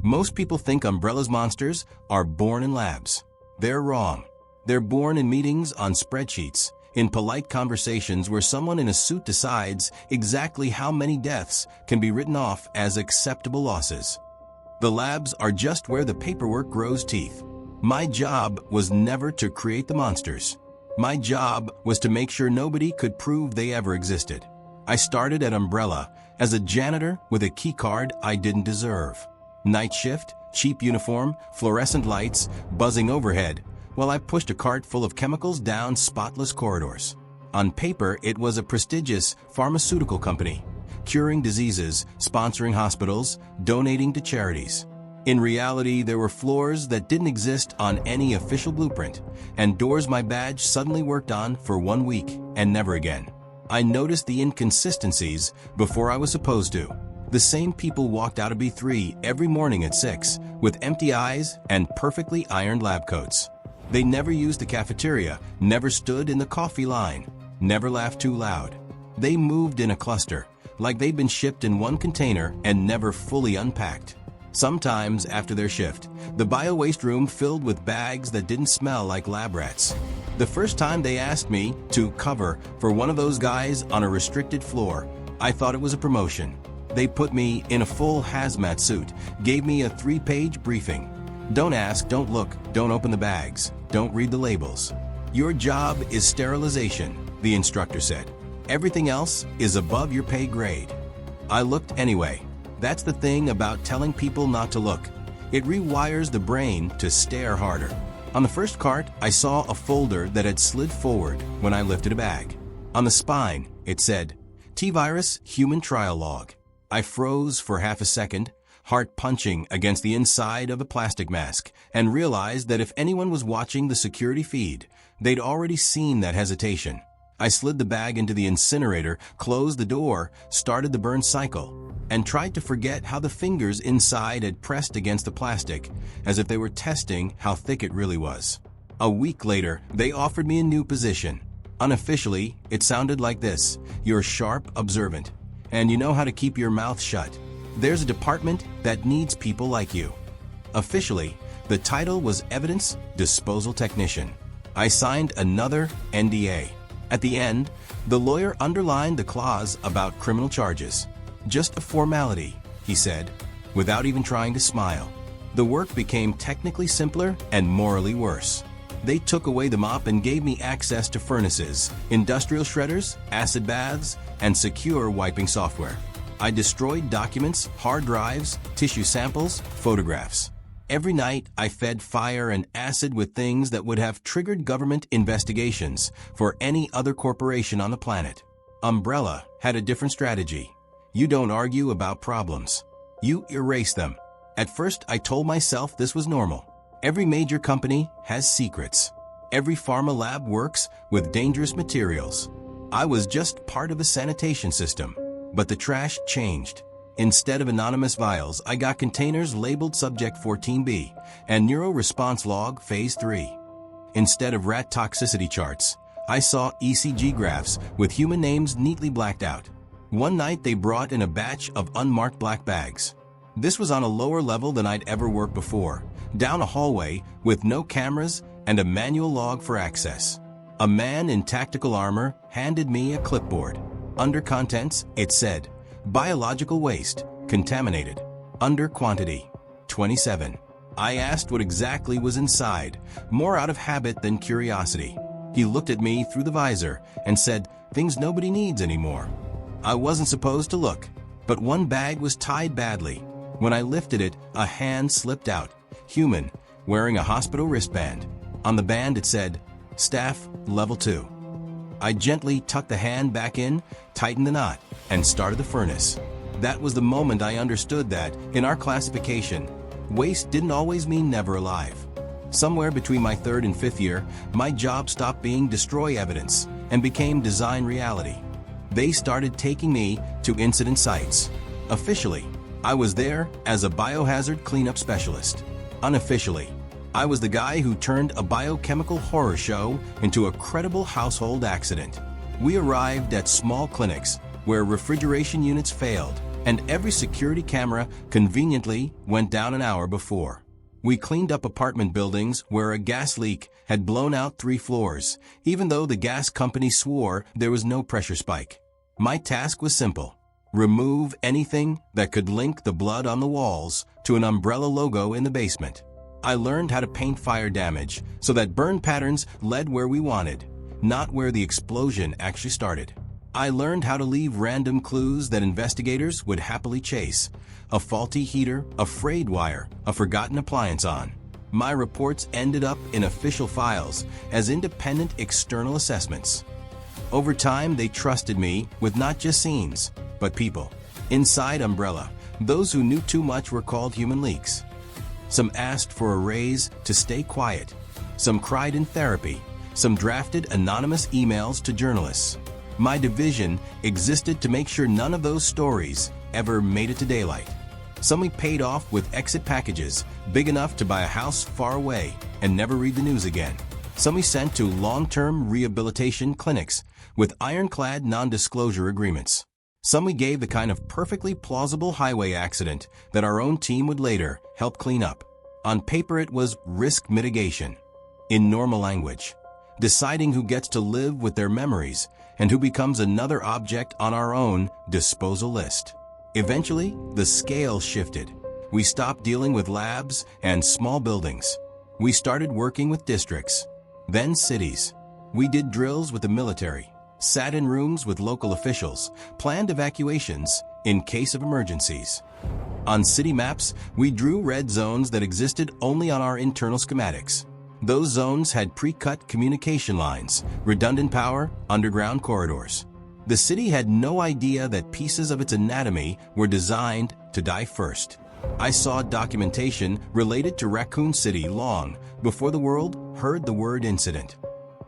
Most people think Umbrella's monsters are born in labs. They're wrong. They're born in meetings on spreadsheets, in polite conversations where someone in a suit decides exactly how many deaths can be written off as acceptable losses. The labs are just where the paperwork grows teeth. My job was never to create the monsters. My job was to make sure nobody could prove they ever existed. I started at Umbrella as a janitor with a key card I didn't deserve. Night shift, cheap uniform, fluorescent lights, buzzing overhead, while I pushed a cart full of chemicals down spotless corridors. On paper, it was a prestigious pharmaceutical company, curing diseases, sponsoring hospitals, donating to charities. In reality, there were floors that didn't exist on any official blueprint, and doors my badge suddenly worked on for 1 week and never again. I noticed the inconsistencies before I was supposed to. The same people walked out of B3 every morning at 6 with empty eyes and perfectly ironed lab coats. They never used the cafeteria, never stood in the coffee line, never laughed too loud. They moved in a cluster, like they'd been shipped in one container and never fully unpacked. Sometimes after their shift, the bio-waste room filled with bags that didn't smell like lab rats. The first time they asked me to cover for one of those guys on a restricted floor, I thought it was a promotion. They put me in a full hazmat suit, gave me a 3-page briefing. Don't ask, don't look, don't open the bags, don't read the labels. Your job is sterilization, the instructor said. Everything else is above your pay grade. I looked anyway. That's the thing about telling people not to look. It rewires the brain to stare harder. On the first cart, I saw a folder that had slid forward when I lifted a bag. On the spine, it said, T-Virus Human Trial Log. I froze for half a second, heart punching against the inside of a plastic mask, and realized that if anyone was watching the security feed, they'd already seen that hesitation. I slid the bag into the incinerator, closed the door, started the burn cycle, and tried to forget how the fingers inside had pressed against the plastic, as if they were testing how thick it really was. A week later, they offered me a new position. Unofficially, it sounded like this: you're sharp, observant, and you know how to keep your mouth shut. There's a department that needs people like you. Officially, the title was Evidence Disposal Technician. I signed another NDA. At the end, the lawyer underlined the clause about criminal charges. Just a formality, he said, without even trying to smile. The work became technically simpler and morally worse. They took away the mop and gave me access to furnaces, industrial shredders, acid baths, and secure wiping software. I destroyed documents, hard drives, tissue samples, photographs. Every night, I fed fire and acid with things that would have triggered government investigations for any other corporation on the planet. Umbrella had a different strategy. You don't argue about problems. You erase them. At first, I told myself this was normal. Every major company has secrets. Every pharma lab works with dangerous materials. I was just part of the sanitation system. But the trash changed. Instead of anonymous vials, I got containers labeled Subject 14B and Neuro Response Log Phase 3. Instead of rat toxicity charts, I saw ECG graphs with human names neatly blacked out. One night they brought in a batch of unmarked black bags. This was on a lower level than I'd ever worked before, down a hallway with no cameras and a manual log for access. A man in tactical armor handed me a clipboard. Under contents, it said, biological waste, contaminated. Under quantity, 27. I asked what exactly was inside, more out of habit than curiosity. He looked at me through the visor and said, things nobody needs anymore. I wasn't supposed to look, but one bag was tied badly. When I lifted it, a hand slipped out, human, wearing a hospital wristband. On the band it said, Staff, Level 2. I gently tucked the hand back in, tightened the knot, and started the furnace. That was the moment I understood that, in our classification, waste didn't always mean never alive. Somewhere between my 3rd and 5th year, my job stopped being destroy evidence and became design reality. They started taking me to incident sites. Officially, I was there as a biohazard cleanup specialist. Unofficially, I was the guy who turned a biochemical horror show into a credible household accident. We arrived at small clinics where refrigeration units failed, and every security camera conveniently went down an hour before. We cleaned up apartment buildings where a gas leak had blown out 3 floors, even though the gas company swore there was no pressure spike. My task was simple: remove anything that could link the blood on the walls to an umbrella logo in the basement. I learned how to paint fire damage so that burn patterns led where we wanted, not where the explosion actually started. I learned how to leave random clues that investigators would happily chase: a faulty heater, a frayed wire, a forgotten appliance on. My reports ended up in official files as independent external assessments. Over time, they trusted me with not just scenes, but people. Inside Umbrella, those who knew too much were called human leaks. Some asked for a raise to stay quiet. Some cried in therapy. Some drafted anonymous emails to journalists. My division existed to make sure none of those stories ever made it to daylight. Some we paid off with exit packages big enough to buy a house far away and never read the news again. Some we sent to long-term rehabilitation clinics with ironclad non-disclosure agreements. Some we gave the kind of perfectly plausible highway accident that our own team would later help clean up. On paper, it was risk mitigation. In normal language, deciding who gets to live with their memories and who becomes another object on our own disposal list. Eventually, the scale shifted. We stopped dealing with labs and small buildings. We started working with districts, then cities. We did drills with the military, sat in rooms with local officials, planned evacuations in case of emergencies. On city maps, we drew red zones that existed only on our internal schematics. Those zones had pre-cut communication lines, redundant power, underground corridors. The city had no idea that pieces of its anatomy were designed to die first. I saw documentation related to Raccoon City long before the world heard the word incident.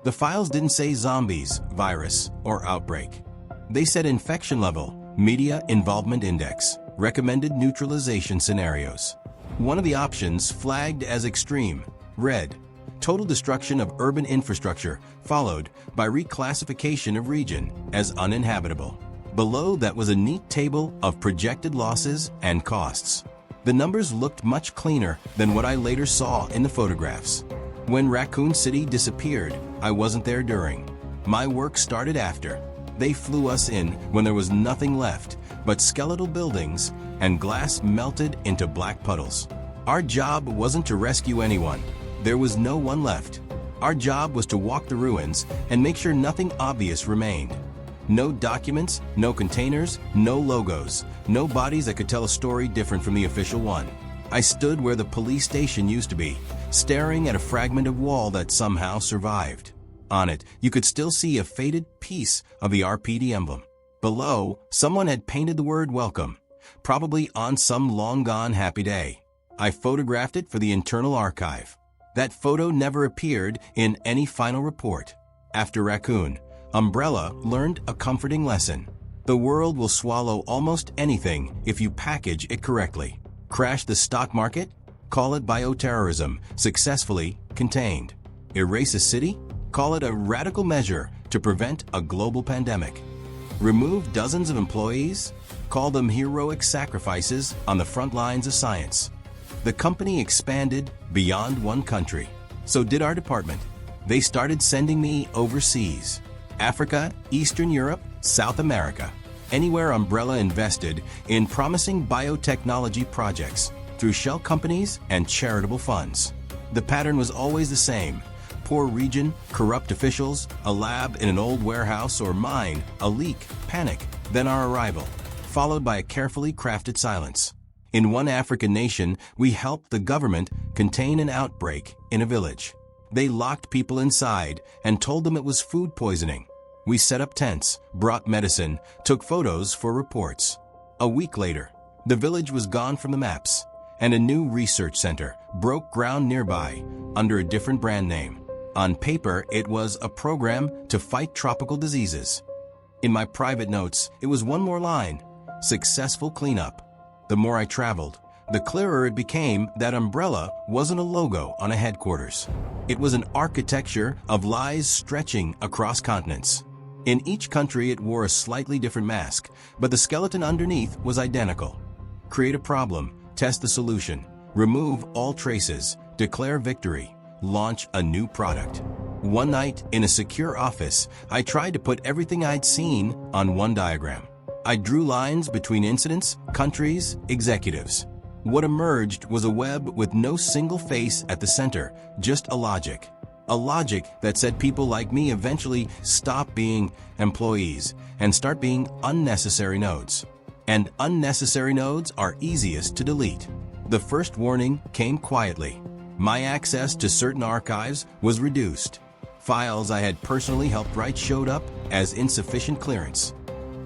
The files didn't say zombies, virus, or outbreak. They said infection level, media involvement index, recommended neutralization scenarios. One of the options flagged as extreme, red, total destruction of urban infrastructure, followed by reclassification of region as uninhabitable. Below that was a neat table of projected losses and costs. The numbers looked much cleaner than what I later saw in the photographs. When Raccoon City disappeared, I wasn't there during. My work started after. They flew us in when there was nothing left but skeletal buildings and glass melted into black puddles. Our job wasn't to rescue anyone. There was no one left. Our job was to walk the ruins and make sure nothing obvious remained. No documents, no containers, no logos, no bodies that could tell a story different from the official one. I stood where the police station used to be, staring at a fragment of wall that somehow survived. On it, you could still see a faded piece of the RPD emblem. Below, someone had painted the word welcome, probably on some long-gone happy day. I photographed it for the internal archive. That photo never appeared in any final report. After Raccoon, Umbrella learned a comforting lesson. The world will swallow almost anything if you package it correctly. Crash the stock market? Call it bioterrorism, successfully contained. Erase a city? Call it a radical measure to prevent a global pandemic. Remove dozens of employees? Call them heroic sacrifices on the front lines of science. The company expanded beyond one country. So did our department. They started sending me overseas. Africa, Eastern Europe, South America. Anywhere Umbrella invested in promising biotechnology projects through shell companies and charitable funds. The pattern was always the same. Poor region, corrupt officials, a lab in an old warehouse or mine, a leak, panic, then our arrival, followed by a carefully crafted silence. In one African nation, we helped the government contain an outbreak in a village. They locked people inside and told them it was food poisoning. We set up tents, brought medicine, took photos for reports. A week later, the village was gone from the maps, and a new research center broke ground nearby under a different brand name. On paper, it was a program to fight tropical diseases. In my private notes, it was one more line: successful cleanup. The more I traveled, the clearer it became that Umbrella wasn't a logo on a headquarters. It was an architecture of lies stretching across continents. In each country it wore a slightly different mask, but the skeleton underneath was identical. Create a problem, test the solution, remove all traces, declare victory, launch a new product. One night, in a secure office, I tried to put everything I'd seen on one diagram. I drew lines between incidents, countries, executives. What emerged was a web with no single face at the center, just a logic. A logic that said people like me eventually stop being employees and start being unnecessary nodes. And unnecessary nodes are easiest to delete. The first warning came quietly. My access to certain archives was reduced. Files I had personally helped write showed up as insufficient clearance.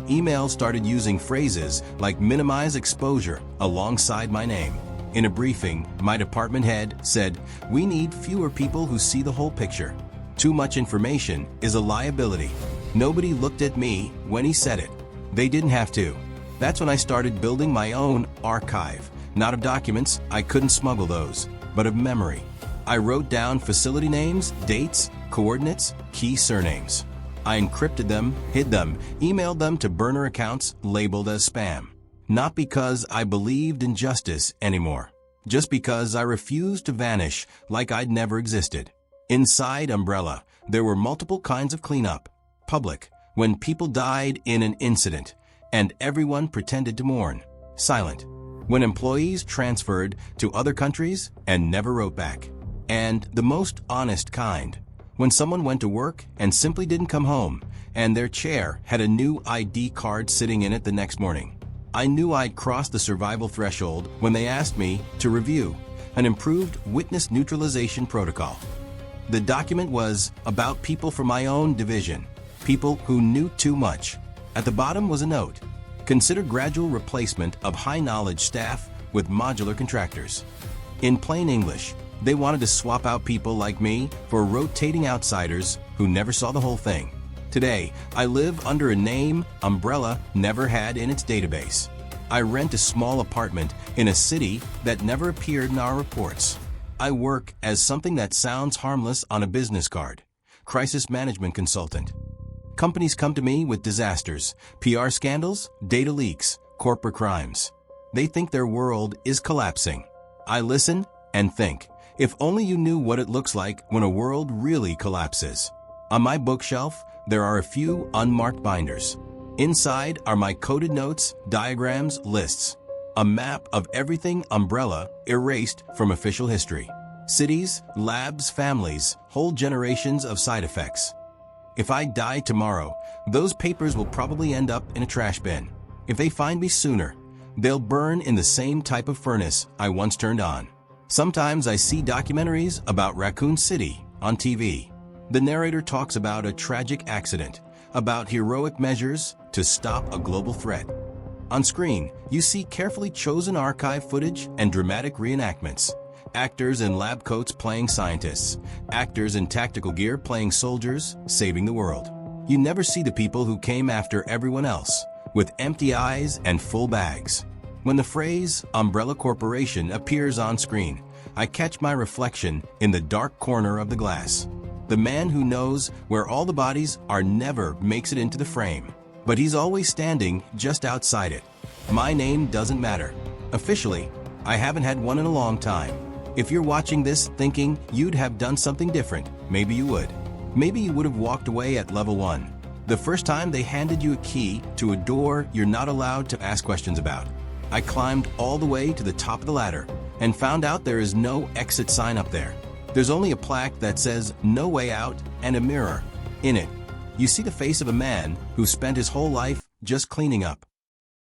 Emails started using phrases like minimize exposure alongside my name. In a briefing, my department head said, "We need fewer people who see the whole picture. Too much information is a liability." Nobody looked at me when he said it. They didn't have to. That's when I started building my own archive, not of documents, I couldn't smuggle those, but of memory. I wrote down facility names, dates, coordinates, key surnames. I encrypted them, hid them, emailed them to burner accounts labeled as spam. Not because I believed in justice anymore, just because I refused to vanish like I'd never existed. Inside Umbrella, there were multiple kinds of cleanup. Public, when people died in an incident, and everyone pretended to mourn. Silent, when employees transferred to other countries and never wrote back. And the most honest kind, when someone went to work and simply didn't come home, and their chair had a new ID card sitting in it the next morning. I knew I'd crossed the survival threshold when they asked me to review an improved witness neutralization protocol. The document was about people from my own division, people who knew too much. At the bottom was a note: consider gradual replacement of high-knowledge staff with modular contractors. In plain English, they wanted to swap out people like me for rotating outsiders who never saw the whole thing. Today, I live under a name Umbrella never had in its database. I rent a small apartment in a city that never appeared in our reports. I work as something that sounds harmless on a business card: crisis management consultant. Companies come to me with disasters, PR scandals, data leaks, corporate crimes. They think their world is collapsing. I listen and think, if only you knew what it looks like when a world really collapses. On my bookshelf, there are a few unmarked binders. Inside are my coded notes, diagrams, lists. A map of everything Umbrella erased from official history. Cities, labs, families, whole generations of side effects. If I die tomorrow, those papers will probably end up in a trash bin. If they find me sooner, they'll burn in the same type of furnace I once turned on. Sometimes I see documentaries about Raccoon City on TV. The narrator talks about a tragic accident, about heroic measures to stop a global threat. On screen, you see carefully chosen archive footage and dramatic reenactments. Actors in lab coats playing scientists, actors in tactical gear playing soldiers, saving the world. You never see the people who came after everyone else, with empty eyes and full bags. When the phrase Umbrella Corporation appears on screen, I catch my reflection in the dark corner of the glass. The man who knows where all the bodies are never makes it into the frame, but he's always standing just outside it. My name doesn't matter. Officially, I haven't had one in a long time. If you're watching this thinking you'd have done something different, maybe you would. Maybe you would have walked away at level 1. The first time they handed you a key to a door you're not allowed to ask questions about. I climbed all the way to the top of the ladder and found out there is no exit sign up there. There's only a plaque that says "No Way Out" and a mirror. In it, you see the face of a man who spent his whole life just cleaning up.